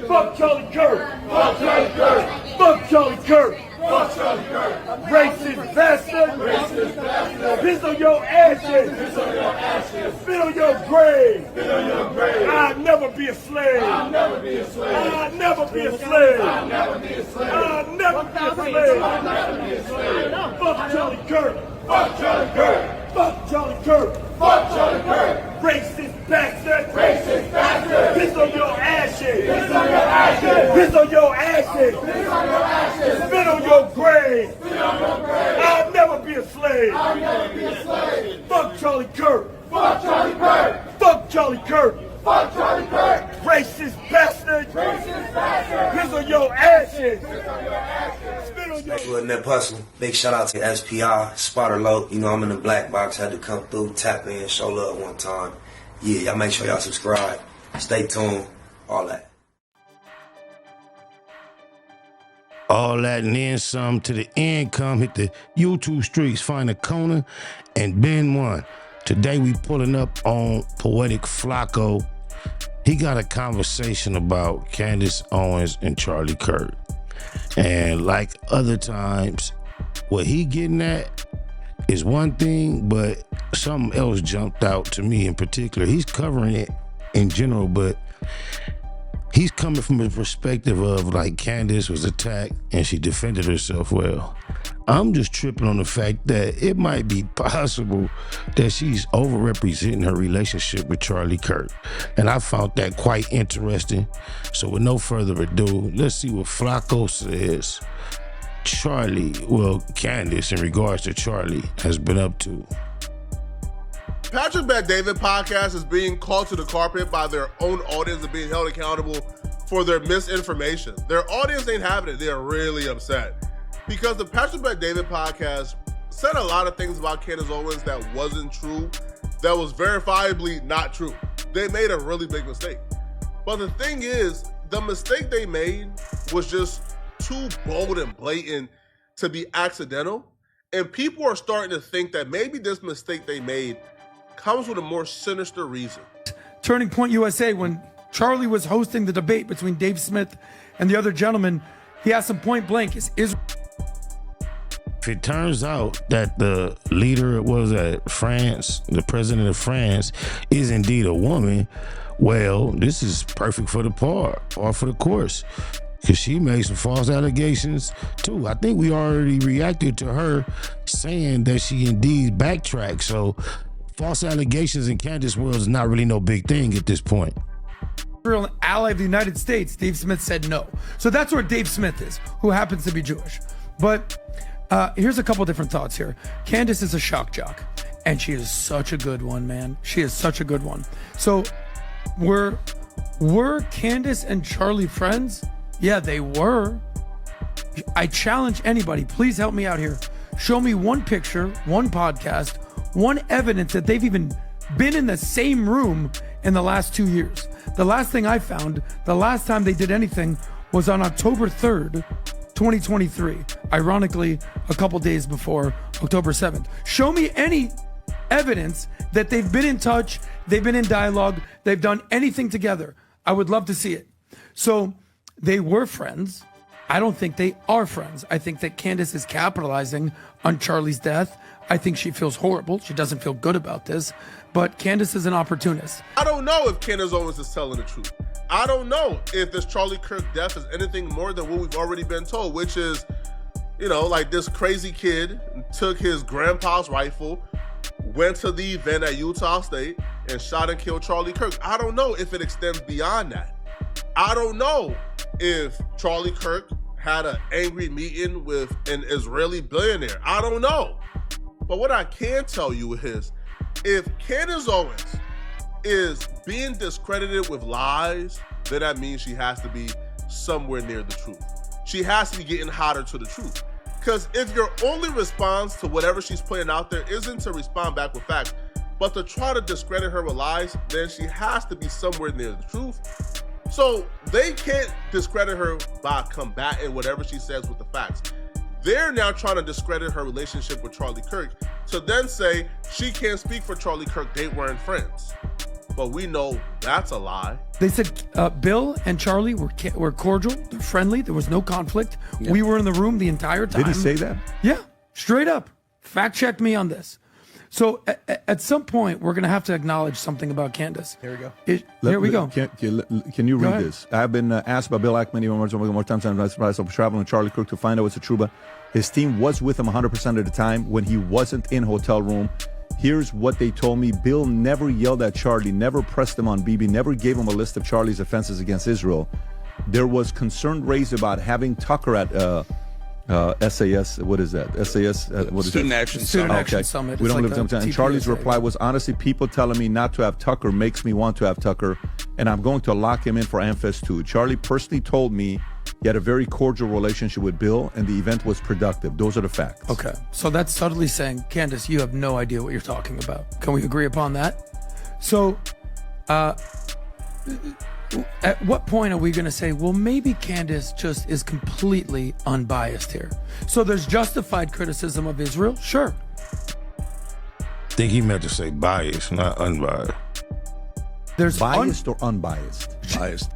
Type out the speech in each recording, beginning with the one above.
Fuck Charlie Kirk. Fuck Charlie Kirk. Fuck Charlie Kirk. Fuck Charlie Kirk. Racist bastard. Racist bastard. Piss on your ashes. Piss on your ashes. Spit on your grave. Spit on your grave. I'll never be a slave. I'll never be a slave. I'll never be a slave. I'll never be a slave. I'll never be a slave. I'll never be a slave. Fuck Charlie Kirk. Fuck Charlie Kirk. Fuck Charlie Kirk. Fuck Charlie Kirk. Racist bastard. Racist bastard. Piss on your ashes. Piss on your ashes. Piss on your ashes. Piss on your ashes. Spit on your grave. Spit on your grave. I'll never be a slave. I'll never be a slave. Fuck Charlie Kirk. Fuck Charlie Kirk. Fuck Charlie Kirk. Fuck Charlie Kirk. Racist bastard. Racist bastard. Piss on your ashes. Piss on your ashes. Spit on your Good net hustle. Big shout out to SPI, Spotter Low. You know I'm in the black box. Had to come through, tap in, show love one time. Yeah, y'all make sure y'all subscribe. Stay tuned. All that. All that and then some to the end come. Hit the YouTube streets, find a corner, and bend one. Today we pulling up on Poetic Flacco. He got a conversation about Candice Owens and Charlie Kirk. And like other times, what he getting at is one thing, but something else jumped out to me in particular. He's covering it in general, but he's coming from a perspective of like Candice was attacked and she defended herself well. I'm just tripping on the fact that it might be possible that she's overrepresenting her relationship with Charlie Kirk. And I found that quite interesting. So with no further ado, let's see what Flacco says Candice, in regards to Charlie, has been up to. Patrick Bet-David podcast is being called to the carpet by their own audience and being held accountable for their misinformation. Their audience ain't having it. They're really upset because the Patrick Bet-David podcast said a lot of things about Candice Owens that wasn't true, that was verifiably not true. They made a really big mistake. But the thing is, the mistake they made was just too bold and blatant to be accidental. And people are starting to think that maybe this mistake they made comes with a more sinister reason. Turning Point USA, when Charlie was hosting the debate between Dave Smith and the other gentleman, he asked him point blank, is If it turns out that the leader France, the president of France, is indeed a woman, well, this is perfect for the par for the course. Because she made some false allegations too. I think we already reacted to her saying that she indeed backtracked. So false allegations in Candice world is not really no big thing at this point. Israel an ally of the United States? Dave Smith said no. So that's where Dave Smith is, who happens to be Jewish. But here's a couple different thoughts here. Candice is a shock jock, and she is such a good one, man. She is such a good one. So were Candice and Charlie friends? Yeah, they were. I challenge anybody, please help me out here. Show me one picture, one podcast, one evidence that they've even been in the same room in the last 2 years. The last thing I found, the last time they did anything was on October 3rd, 2023. Ironically, a couple days before October 7th. Show me any evidence that they've been in touch, they've been in dialogue, they've done anything together. I would love to see it. So they were friends. I don't think they are friends. I think that Candice is capitalizing on Charlie's death. I think she feels horrible. She doesn't feel good about this. But Candice is an opportunist. I don't know if Candice Owens is telling the truth. I don't know if this Charlie Kirk death is anything more than what we've already been told, which is, like this crazy kid took his grandpa's rifle, went to the event at Utah State, and shot and killed Charlie Kirk. I don't know if it extends beyond that. I don't know if Charlie Kirk had an angry meeting with an Israeli billionaire. I don't know. But what I can tell you is, if Candice Owens is being discredited with lies, then that means she has to be somewhere near the truth. She has to be getting hotter to the truth. Because if your only response to whatever she's putting out there isn't to respond back with facts, but to try to discredit her with lies, then she has to be somewhere near the truth. So they can't discredit her by combating whatever she says with the facts. They're now trying to discredit her relationship with Charlie Kirk to then say she can't speak for Charlie Kirk, they weren't friends. but we know that's a lie. They said Bill and Charlie were cordial, they're friendly. There was no conflict. Yeah. We were in the room the entire time. Did he say that? Yeah, straight up. Fact check me on this. So at some point, we're going to have to acknowledge something about Candice. Here we go. Here we go. Can you read this? I've been asked by Bill Ackman more times than I was traveling with Charlie Kirk to find out what's the truth. His team was with him 100% of the time when he wasn't in hotel room. Here's what they told me. Bill never yelled at Charlie, never pressed him on Bibi, never gave him a list of Charlie's offenses against Israel. There was concern raised about having Tucker at SAS. What is that? SAS. What is Student that? Action Student Summit. Action Summit. We don't It's live like a and Charlie's TPSA. reply was, honestly, people telling me not to have Tucker makes me want to have Tucker, and I'm going to lock him in for AmFest 2. Charlie personally told me he had a very cordial relationship with Bill, and the event was productive. Those are the facts. Okay, so that's subtly saying, Candice, you have no idea what you're talking about. Can we agree upon that? So, at what point are we going to say, well, maybe Candice just is completely unbiased here? So there's justified criticism of Israel? Sure. I think he meant to say biased, not unbiased. There's Biased or unbiased? Biased.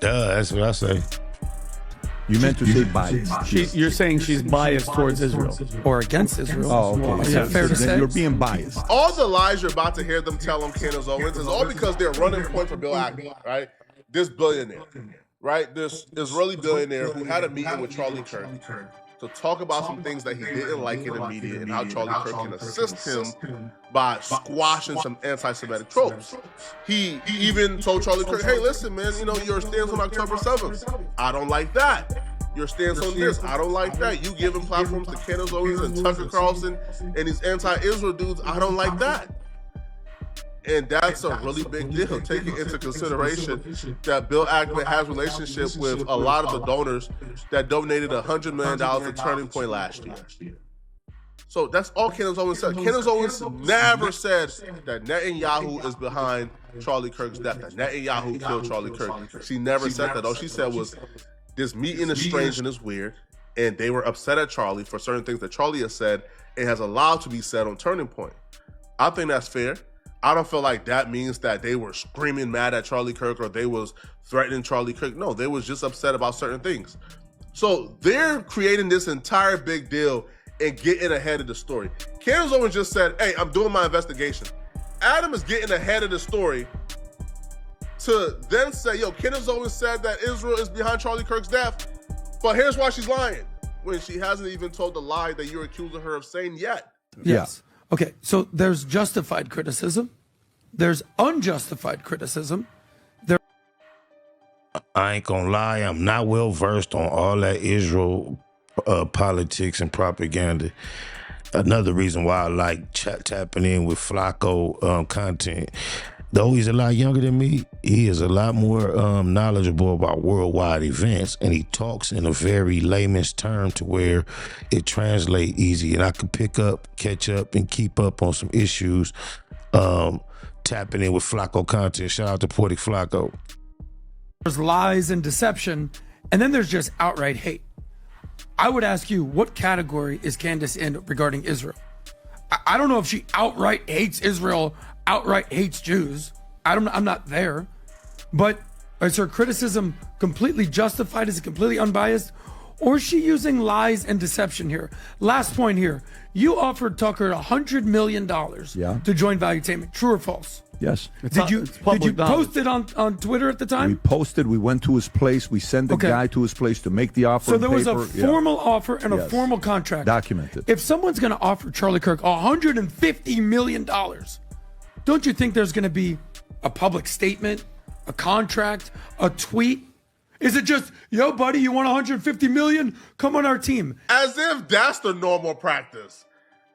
That's what I say. You meant to say biased. You're saying she's biased towards Israel. or against Israel. Oh, okay. Is that fair to Then say? you're being biased. All the lies you're about to hear them tell on Candace Owens is all because they're running point for Bill Ackman, right? This billionaire, right? This Israeli billionaire who had a meeting with Charlie Kirk to talk about some things that he didn't like in the media and how Charlie Kirk can assist him by squashing some anti-Semitic tropes. He even told Charlie Kirk, hey, listen, man, you know, your stance on October 7th, I don't like that. Your stance on this, I don't like that. You giving platforms to Candace Owens and Tucker Carlson and these anti-Israel dudes, I don't like that. And that's a really big deal, taking into consideration that Bill Ackman has relationship with a lot of the donors that donated $100 million to Turning Point last year. So that's all Candace Owens said. Candace Owens never said that Netanyahu is behind Charlie Kirk's death, that Netanyahu killed Charlie Kirk. She never said that. All she said was, this meeting is strange and it's weird, and they were upset at Charlie for certain things that Charlie has said and has allowed to be said on Turning Point. I think that's fair. I don't feel like that means that they were screaming mad at Charlie Kirk or they was threatening Charlie Kirk. No, they was just upset about certain things. So they're creating this entire big deal and getting ahead of the story. Candace Owens just said, hey, I'm doing my investigation. Adam is getting ahead of the story to then say, yo, Candace Owens said that Israel is behind Charlie Kirk's death, but here's why she's lying, when she hasn't even told the lie that you're accusing her of saying yet. Yes. Okay, so there's justified criticism. There's unjustified criticism. I ain't gonna lie, I'm not well versed on all that Israel politics and propaganda. Another reason why I like tapping in with Flacco content. Though he's a lot younger than me, he is a lot more knowledgeable about worldwide events, and he talks in a very layman's term to where it translates easy, and I can pick up, catch up, and keep up on some issues. Tapping in with Flacco content. Shout out to Poetic Flacco. There's lies and deception, and then there's just outright hate. I would ask you, what category is Candice in regarding Israel? I don't know if she outright hates Israel, outright hates Jews. I'm not there. But is her criticism completely justified? Is it completely unbiased? Or is she using lies and deception here? Last point here. You offered Tucker $100 million to join Valuetainment. True or false? Yes. Did you post it on Twitter at the time? We posted. We went to his place. We sent the guy to his place to make the offer. So there was a formal offer and a formal contract. Documented. If someone's going to offer Charlie Kirk $150 million, don't you think there's going to be a public statement, a contract, a tweet? Is it just, yo, buddy, you want $150 million? Come on our team. As if that's the normal practice.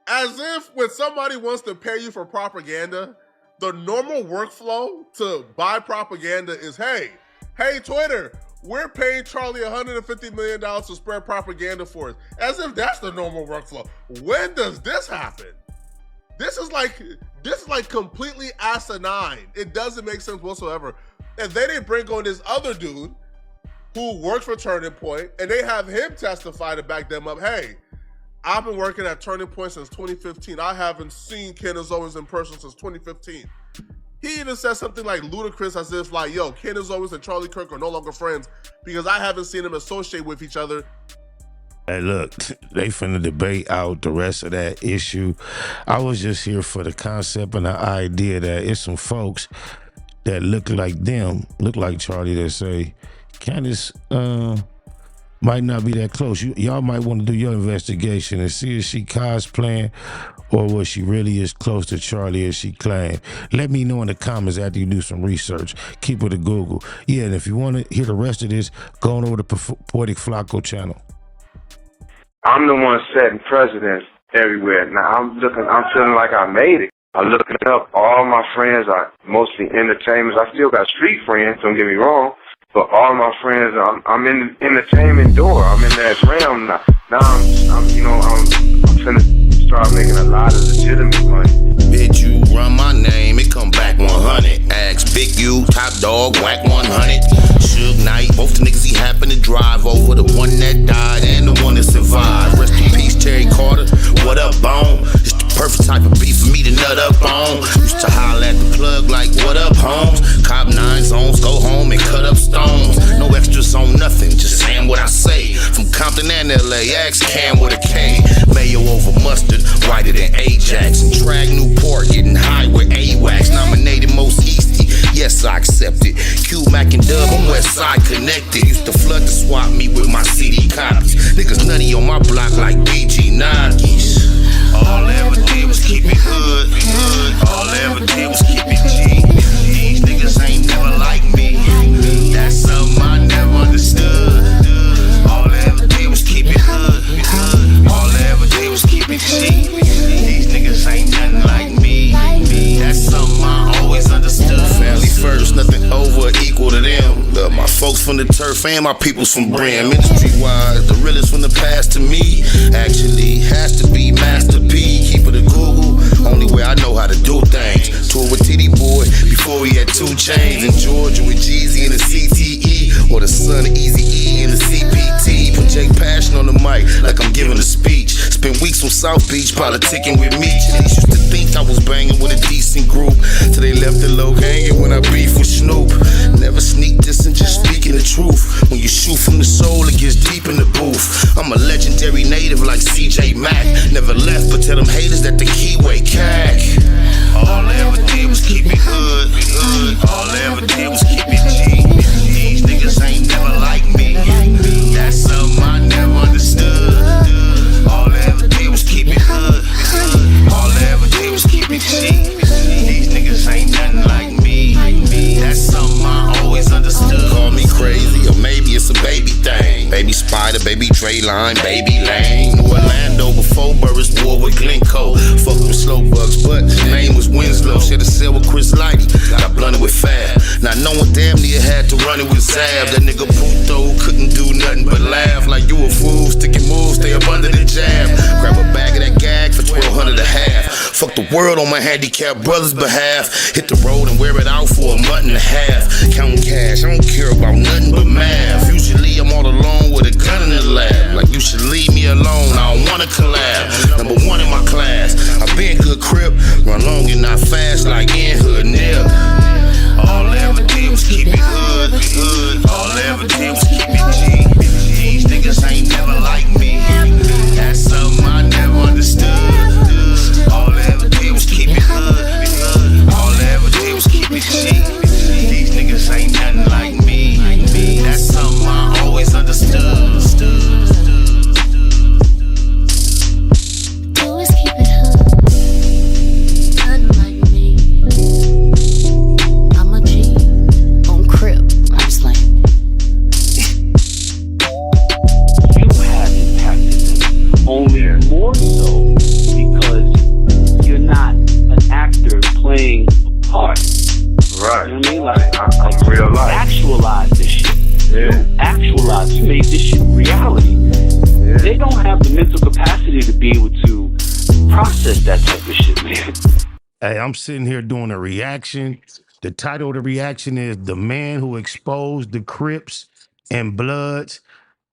As if when somebody wants to pay you for propaganda, the normal workflow to buy propaganda is, hey, Twitter, we're paying Charlie $150 million to spread propaganda for us. As if that's the normal workflow. When does this happen? This is like completely asinine. It doesn't make sense whatsoever. And they didn't bring on this other dude who works for Turning Point, and they have him testify to back them up. Hey, I've been working at Turning Point since 2015. I haven't seen Candace Owens in person since 2015. He even said something like ludicrous as if like, yo, Candice Owens and Charlie Kirk are no longer friends because I haven't seen them associate with each other. Hey, look, they finna debate out the rest of that issue. I was just here for the concept and the idea that it's some folks that look like them, look like Charlie, that say, Candice might not be that close. Y'all might want to do your investigation and see if she cosplaying or was she really as close to Charlie as she claimed. Let me know in the comments after you do some research. Keep it a Google. Yeah, and if you want to hear the rest of this, go on over to Poetic Flacco channel. I'm the one setting precedents everywhere. Now I'm feeling like I made it. I'm looking up all my friends are mostly entertainers. I still got street friends, don't get me wrong, but all my friends, I'm in the entertainment door. I'm in that realm now. Now I'm finna start making a lot of legitimate money. Bitch, you run my name, it come back 100. Ask Big U, Top Dog, whack 100. Suge Knight, both the niggas he happened to drive over. The one that died and the one that survived. Rest in peace, Terry Carter. What up, Bone? It's the perfect type of beef for me to nut up on. Used to holler at the plug like, what up, Holmes? Cop 9 zones, go home and cut up stones. No extras on nothing, just saying what I say. From Compton and LA, ask Cam with a K. Mayo over mustard, whiter than Ajax. And Trag Newport, getting high with AWACS. Nominated most Easty, yes, I accept it. Q, Mac, and Dub, I'm Westside connected. Used to flood to swap me with my CD copies. Niggas nutty on my block like BG Nuggies. All I ever did was keep it hood. All I ever did was keep it G. These niggas ain't never like me. That's something I never understood. All I ever did was keep it hood. All I ever did was keep it G. These niggas ain't nothing like me. That's something I always understood. Family first, nothing over or equal to them. Love my folks from the turf and my peoples from Brim. Industry-wise, the realest from the past to me. Actually, has to be Master P. Keep it a Google, only way I know how to do things. Tour with TD Boy before he had 2 chains. In Georgia with Jeezy and the CTE. Or the son of Easy E and the CPT. Project passion on the mic like I'm giving a speech. Spent weeks on South Beach politicking with me. Used to think I was banging with a decent group till they left the low hanging when I beef with Snoop. Never sneak this and just speaking the truth. When you shoot from the soul, it gets deep in the booth. I'm a legendary native like CJ Mack. Never left, but tell them haters that the keyway cack. All I ever did was keep it hood. All I ever did was keep it G. These niggas ain't never like me. That's something I never understood. All I ever did was keep it hood. All I ever did was keep it G. These niggas ain't nothing like me. That's something I always understood. Call me crazy, or maybe it's a baby thing. Baby Spider, baby Dre Line, baby Lane. New Orlando before Burris war with Glencoe. Fuck with slow bugs, but his name was Winslow. Shared a cell with Chris Lighty, got blunted with Fab. Now no one damn near had to run it with Zab. That nigga Puto couldn't do nothing but laugh. Like you a fool, sticking moves, stay up under the jab. Grab a bag of that gag for 1,200 a half. Fuck the world on my handicapped brother's behalf. Hit the road and wear it out for a month and a half. Counting cash, I don't care about nothing but math. Usually I'm all alone with a gun in the lab. Like you should leave me alone, I don't wanna collab. Number 1 in my class, I been good crip. Run long and not fast like in hood nip. All I ever did was keep it hood. All I ever did was keep it G. These niggas ain't never like me. That's something I never understood. All I ever did was keep it hood. All I ever did was keep it G. These niggas ain't nothing like me. That's something I always understood. Always keep it hood. Nothing like me. I'm a G on crib. I'm just like. You have impacted them, only more so because you're not an actor playing a part. Right. You know what I mean? Like, I'm real life. Actualize this shit. Yeah. You actualize, you made this shit reality. Yeah. They don't have the mental capacity to be able to process that type of shit, man. Hey, I'm sitting here doing a reaction. The title of the reaction is The Man Who Exposed the Crips and Bloods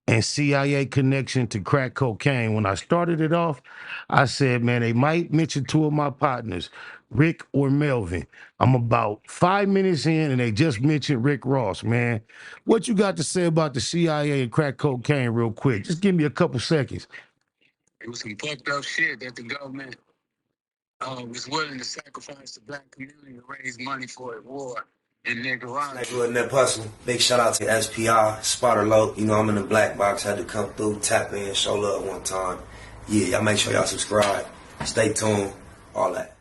and CIA Connection to Crack Cocaine. When I started it off, I said, man, they might mention 2 of my partners, Rick or Melvin. I'm about 5 minutes in and they just mentioned Rick Ross, man. What you got to say about the CIA and crack cocaine real quick? Just give me a couple seconds. It was some fucked up shit that the government was willing to sacrifice the black community to raise money for a war in Nicaragua. Like doing that puzzle. Big shout out to SPR, Spotter Low. You know, I'm in the black box. Had to come through, tap in, show love one time. Yeah, y'all make sure y'all subscribe. Stay tuned. All that.